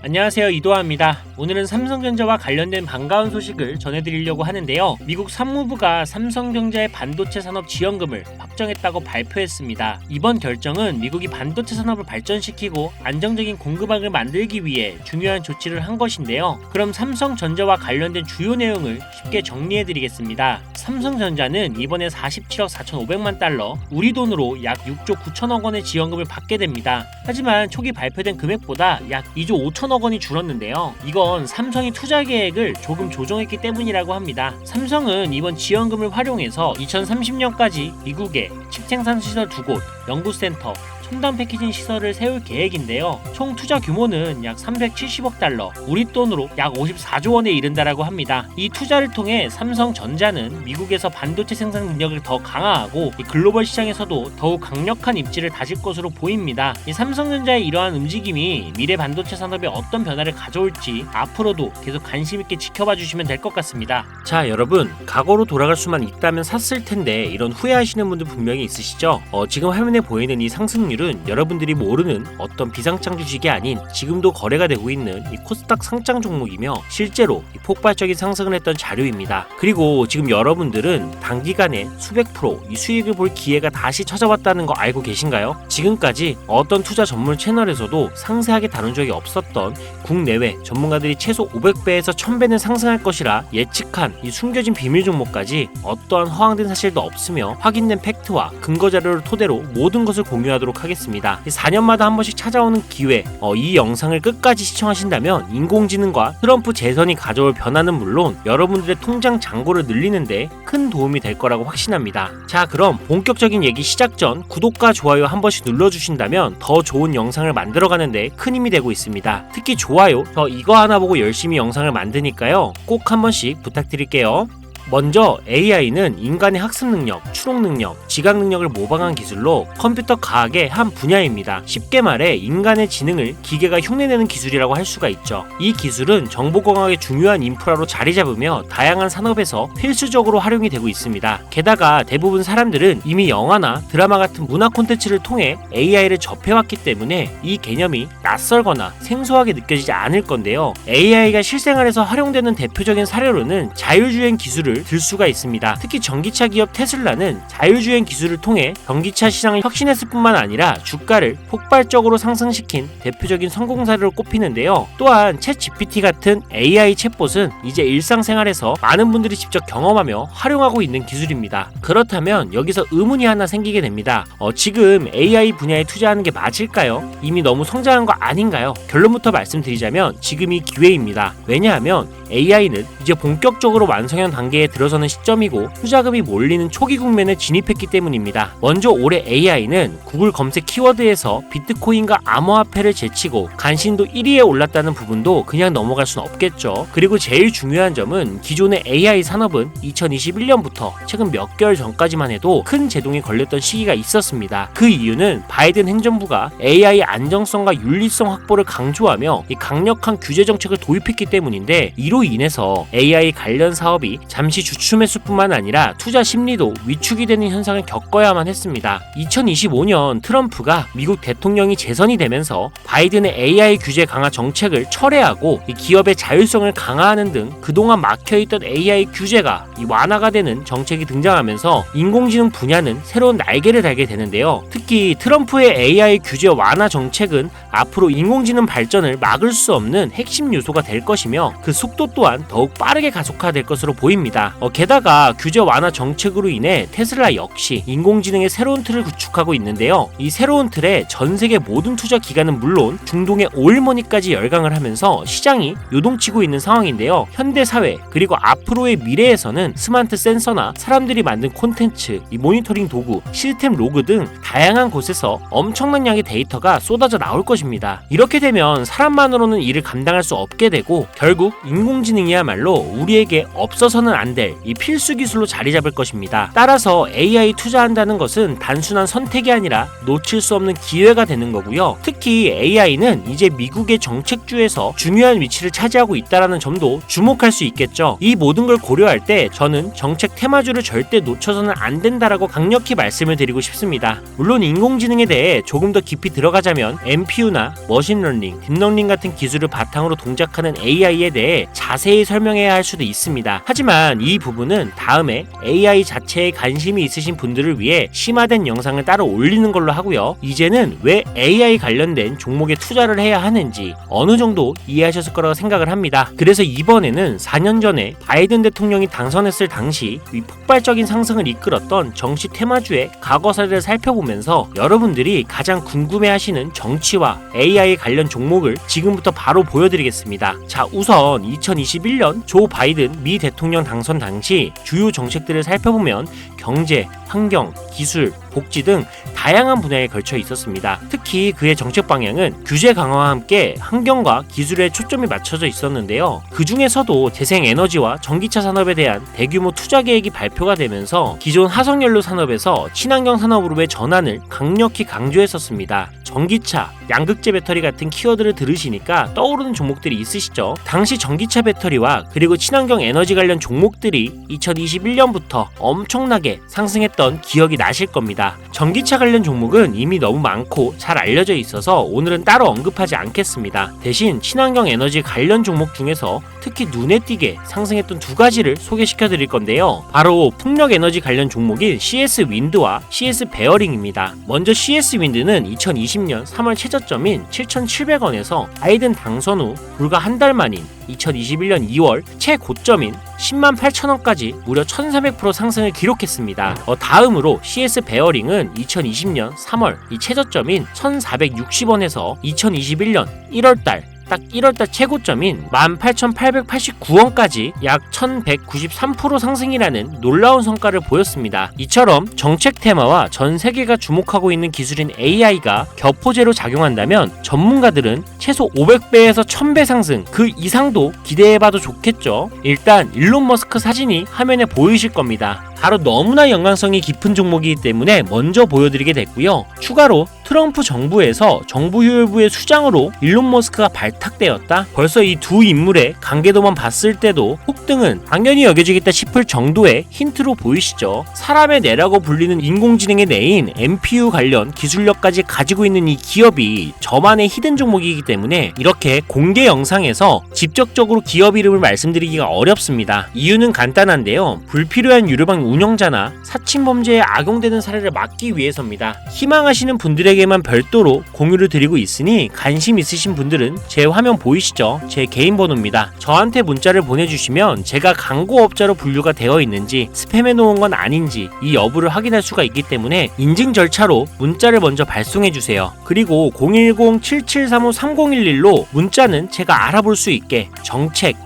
안녕하세요, 이도하입니다. 오늘은 삼성전자와 관련된 반가운 소식을 전해드리려고 하는데요. 미국 상무부가 삼성전자의 반도체 산업 지원금을 확정했다고 발표했습니다. 이번 결정은 미국이 반도체 산업을 발전시키고 안정적인 공급망을 만들기 위해 중요한 조치를 한 것인데요. 그럼 삼성전자와 관련된 주요 내용을 쉽게 정리해드리겠습니다. 삼성전자는 이번에 47억 4,500만 달러, 우리 돈으로 약 6조 9천억 원의 지원금을 받게 됩니다. 하지만 초기 발표된 금액보다 약 2조 5천억 원이 줄었는데요. 이건 삼성이 투자 계획을 조금 조정했기 때문이라고 합니다. 삼성은 이번 지원금을 활용해서 2030년까지 미국에 칩 생산 시설 2곳, 연구센터, 첨단 패키징 시설을 세울 계획인데요. 총 투자 규모는 약 370억 달러, 우리 돈으로 약 54조 원에 이른다라고 합니다. 이 투자를 통해 삼성전자는 미국에서 반도체 생산 능력을 더 강화하고 글로벌 시장에서도 더욱 강력한 입지를 다질 것으로 보입니다. 이 삼성전자의 이러한 움직임이 미래 반도체 산업에 어떤 변화를 가져올지 앞으로도 계속 관심 있게 지켜봐 주시면 될 것 같습니다. 자, 여러분, 과거로 돌아갈 수만 있다면 샀을 텐데 이런 후회하시는 분들 분명히 있으시죠? 지금 화면에 보이는 이 상승률 은 여러분들이 모르는 어떤 비상장 주식이 아닌 지금도 거래가 되고 있는 이 코스닥 상장 종목이며 실제로 폭발적인 상승을 했던 자료입니다. 그리고 지금 여러분들은 단기간에 수백 프로 이 수익을 볼 기회가 다시 찾아왔다는 거 알고 계신가요? 지금까지 어떤 투자 전문 채널에서도 상세하게 다룬 적이 없었던 국내외 전문가들이 최소 500배에서 1000배는 상승할 것이라 예측한 이 숨겨진 비밀 종목까지 어떠한 허황된 사실도 없으며 확인된 팩트와 근거 자료를 토대로 모든 것을 공유하도록 하겠습니다. 4년마다 한 번씩 찾아오는 기회, 이 영상을 끝까지 시청하신다면 인공지능과 트럼프 재선이 가져올 변화는 물론 여러분들의 통장 잔고를 늘리는데 큰 도움이 될 거라고 확신합니다. 자, 그럼 본격적인 얘기 시작 전 구독과 좋아요 한 번씩 눌러주신다면 더 좋은 영상을 만들어가는데 큰 힘이 되고 있습니다. 특히 좋아요, 저 이거 하나 보고 열심히 영상을 만드니까요. 꼭 한 번씩 부탁드릴게요. 먼저 AI는 인간의 학습 능력, 추론 능력, 지각 능력을 모방한 기술로 컴퓨터 과학의 한 분야입니다. 쉽게 말해 인간의 지능을 기계가 흉내내는 기술이라고 할 수가 있죠. 이 기술은 정보공학의 중요한 인프라로 자리 잡으며 다양한 산업에서 필수적으로 활용이 되고 있습니다. 게다가 대부분 사람들은 이미 영화나 드라마 같은 문화 콘텐츠를 통해 AI를 접해왔기 때문에 이 개념이 낯설거나 생소하게 느껴지지 않을 건데요. AI가 실생활에서 활용되는 대표적인 사례로는 자율주행 기술을 들 수가 있습니다. 특히 전기차 기업 테슬라는 자율주행 기술을 통해 전기차 시장을 혁신했을 뿐만 아니라 주가를 폭발적으로 상승시킨 대표적인 성공 사례로 꼽히는데요. 또한 챗 GPT 같은 AI 챗봇은 이제 일상생활에서 많은 분들이 직접 경험하며 활용하고 있는 기술입니다. 그렇다면 여기서 의문이 하나 생기게 됩니다. 지금 AI 분야에 투자하는 게 맞을까요? 이미 너무 성장한 거 아닌가요? 결론부터 말씀드리자면 지금이 기회입니다. 왜냐하면 AI는 이제 본격적으로 완성형 단계에 들어서는 시점이고 투자금이 몰리는 초기 국면에 진입했기 때문입니다. 먼저 올해 AI는 구글 검색 키워드에서 비트코인과 암호화폐를 제치고 간신도 1위에 올랐다는 부분도 그냥 넘어갈 순 없겠죠. 그리고 제일 중요한 점은 기존의 AI 산업은 2021년부터 최근 몇 개월 전까지만 해도 큰 제동이 걸렸던 시기가 있었습니다. 그 이유는 바이든 행정부가 AI 안정성과 윤리성 확보를 강조하며 이 강력한 규제 정책을 도입했기 때문인데 이로 인해서 AI 관련 사업이 잠시 주춤했을 뿐만 아니라 투자 심리도 위축이 되는 현상을 겪어야만 했습니다. 2025년 트럼프가 미국 대통령이 재선이 되면서 바이든의 AI 규제 강화 정책을 철회하고 기업의 자율성을 강화하는 등 그동안 막혀있던 AI 규제가 완화가 되는 정책이 등장하면서 인공지능 분야는 새로운 날개를 달게 되는데요. 특히 트럼프의 AI 규제 완화 정책은 앞으로 인공지능 발전을 막을 수 없는 핵심 요소가 될 것이며 그 속도 또한 더욱 빠르게 가속화될 것으로 보입니다. 게다가 규제 완화 정책으로 인해 테슬라 역시 인공지능의 새로운 틀을 구축하고 있는데요. 이 새로운 틀에 전 세계 모든 투자 기관은 물론 중동의 오일머니까지 열강을 하면서 시장이 요동치고 있는 상황인데요. 현대 사회 그리고 앞으로의 미래에서는 스마트 센서나 사람들이 만든 콘텐츠, 이 모니터링 도구, 시스템 로그 등 다양한 곳에서 엄청난 양의 데이터가 쏟아져 나올 것입니다. 이렇게 되면 사람만으로는 이를 감당할 수 없게 되고 결국 인공지능이야말로 우리에게 없어서는 안 될 이 필수 기술로 자리 잡을 것입니다. 따라서 AI 투자한다는 것은 단순한 선택이 아니라 놓칠 수 없는 기회가 되는 거고요. 특히 AI는 이제 미국의 정책주에서 중요한 위치를 차지하고 있다는 점도 주목할 수 있겠죠. 이 모든 걸 고려할 때 저는 정책 테마주를 절대 놓쳐서는 안 된다라고 강력히 말씀을 드리고 싶습니다. 물론 인공지능에 대해 조금 더 깊이 들어가자면 NPU GPU나 머신러닝, 딥러닝 같은 기술을 바탕으로 동작하는 AI에 대해 자세히 설명해야 할 수도 있습니다. 하지만 이 부분은 다음에 AI 자체에 관심이 있으신 분들을 위해 심화된 영상을 따로 올리는 걸로 하고요. 이제는 왜 AI 관련된 종목에 투자를 해야 하는지 어느 정도 이해하셨을 거라고 생각을 합니다. 그래서 이번에는 4년 전에 바이든 대통령이 당선했을 당시 이 폭발적인 상승을 이끌었던 정치 테마주의 과거 사례를 살펴보면서 여러분들이 가장 궁금해하시는 정치와 AI 관련 종목을 지금부터 바로 보여드리겠습니다. 자, 우선 2021년 조 바이든 미 대통령 당선 당시 주요 정책들을 살펴보면 경제, 환경, 기술, 복지 등 다양한 분야에 걸쳐 있었습니다. 특히 그의 정책 방향은 규제 강화와 함께 환경과 기술에 초점이 맞춰져 있었는데요. 그 중에서도 재생에너지와 전기차 산업에 대한 대규모 투자 계획이 발표가 되면서 기존 화석연료 산업에서 친환경 산업으로의 전환을 강력히 강조했었습니다. 전기차, 양극재 배터리 같은 키워드를 들으시니까 떠오르는 종목들이 있으시죠? 당시 전기차 배터리와 그리고 친환경 에너지 관련 종목들이 2021년부터 엄청나게 상승했던 기억이 나실 겁니다. 전기차 관련 종목은 이미 너무 많고 잘 알려져 있어서 오늘은 따로 언급하지 않겠습니다. 대신 친환경 에너지 관련 종목 중에서 특히 눈에 띄게 상승했던 두 가지를 소개시켜 드릴 건데요. 바로 풍력 에너지 관련 종목인 CS 윈드와 CS 베어링입니다. 먼저 CS 윈드는 2020년 3월 최저점인 7,700원에서 바이든 당선 후 불과 한 달 만인 2021년 2월 최고점인 10만 8천원까지 무려 1300% 상승을 기록했습니다. 다음으로 CS 베어링은 2020년 3월 이 최저점인 1460원에서 2021년 1월달 딱 1월달 최고점인 18,889원까지 약 1193% 상승이라는 놀라운 성과를 보였습니다. 이처럼 정책 테마와 전 세계가 주목하고 있는 기술인 AI가 격포제로 작용한다면 전문가들은 최소 500배에서 1000배 상승 그 이상도 기대해봐도 좋겠죠. 일단 일론 머스크 사진이 화면에 보이실 겁니다. 바로 너무나 연관성이 깊은 종목이기 때문에 먼저 보여드리게 됐고요. 추가로 트럼프 정부에서 정부효율부의 수장으로 일론 머스크가 발탁되었다? 벌써 이 두 인물의 관계도만 봤을 때도 폭등은 당연히 여겨지겠다 싶을 정도의 힌트로 보이시죠? 사람의 뇌라고 불리는 인공지능의 뇌인 NPU 관련 기술력까지 가지고 있는 이 기업이 저만의 히든 종목이기 때문에 이렇게 공개 영상에서 직접적으로 기업 이름을 말씀드리기가 어렵습니다. 이유는 간단한데요. 불필요한 유료방 운영자나 사칭범죄에 악용되는 사례를 막기 위해서입니다. 희망하시는 분들에게만 별도로 공유를 드리고 있으니 관심 있으신 분들은 제 화면 보이시죠? 제 개인 번호입니다. 저한테 문자를 보내주시면 제가 광고업자로 분류가 되어 있는지 스팸해 놓은 건 아닌지 이 여부를 확인할 수가 있기 때문에 인증 절차로 문자를 먼저 발송해주세요. 그리고 010-7735-3011로 문자는 제가 알아볼 수 있게 정책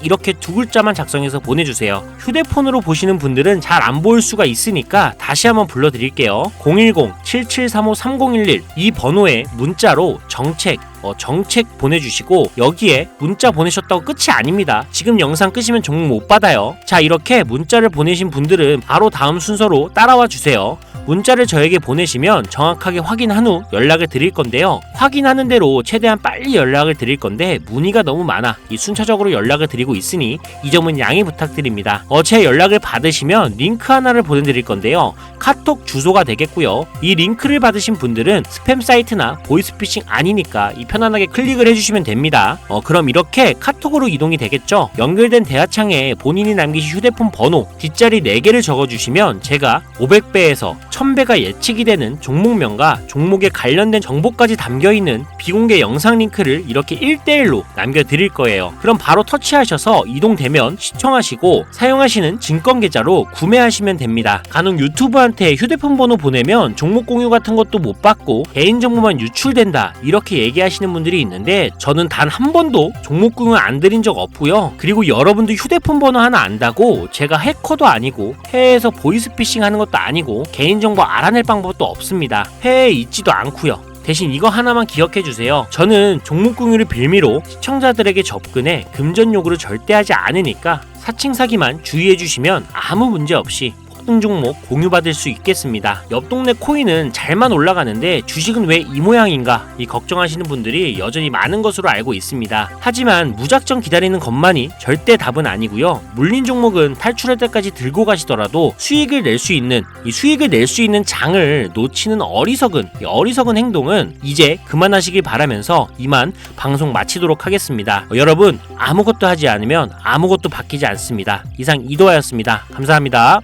이렇게 두 글자만 작성해서 보내주세요. 휴대폰으로 보시는 분들은 잘 안 보일 수가 있으니까 다시 한번 불러드릴게요. 010-7735-3011 이 번호에 문자로 정책 보내주시고 여기에 문자 보내셨다고 끝이 아닙니다. 지금 영상 끄시면 종목 못 받아요. 자, 이렇게 문자를 보내신 분들은 바로 다음 순서로 따라와 주세요. 문자를 저에게 보내시면 정확하게 확인한 후 연락을 드릴 건데요. 확인하는 대로 최대한 빨리 연락을 드릴 건데 문의가 너무 많아 이 순차적으로 연락을 드리고 있으니 이 점은 양해 부탁드립니다. 제 연락을 받으시면 링크 하나를 보내드릴 건데요. 카톡 주소가 되겠고요. 이 링크를 받으신 분들은 스팸 사이트나 보이스피싱 아니니까 편안하게 클릭을 해주시면 됩니다. 그럼 이렇게 카톡으로 이동이 되겠죠. 연결된 대화창에 본인이 남기신 휴대폰 번호 뒷자리 4개를 적어주시면 제가 500배에서 1000배가 예측이 되는 종목명과 종목에 관련된 정보까지 담겨있는 비공개 영상 링크를 이렇게 1대1로 남겨드릴 거예요. 그럼 바로 터치하셔서 이동되면 시청하시고 사용하시는 증권계좌로 구매하시면 됩니다. 간혹 유튜브한테 휴대폰 번호 보내면 종목 공유 같은 것도 못 받고 개인정보만 유출된다 이렇게 얘기하시는 분들이 있는데 저는 단 한 번도 종목 공유 안 드린 적 없고요. 그리고 여러분도 휴대폰 번호 하나 안다고 제가 해커도 아니고 해외에서 보이스피싱 하는 것도 아니고 개인정보 알아낼 방법도 없습니다. 해외에 있지도 않고요. 대신 이거 하나만 기억해주세요. 저는 종목 공유를 빌미로 시청자들에게 접근해 금전 요구를 절대 하지 않으니까 사칭 사기만 주의해주시면 아무 문제 없이 급등 종목 공유받을 수 있겠습니다. 옆 동네 코인은 잘만 올라가는데 주식은 왜 이 모양인가 이 걱정하시는 분들이 여전히 많은 것으로 알고 있습니다. 하지만 무작정 기다리는 것만이 절대 답은 아니고요. 물린 종목은 탈출할 때까지 들고 가시더라도 수익을 낼 수 있는 장을 놓치는 어리석은 행동은 이제 그만하시길 바라면서 이만 방송 마치도록 하겠습니다. 여러분 아무것도 하지 않으면 아무것도 바뀌지 않습니다. 이상 이도하였습니다. 감사합니다.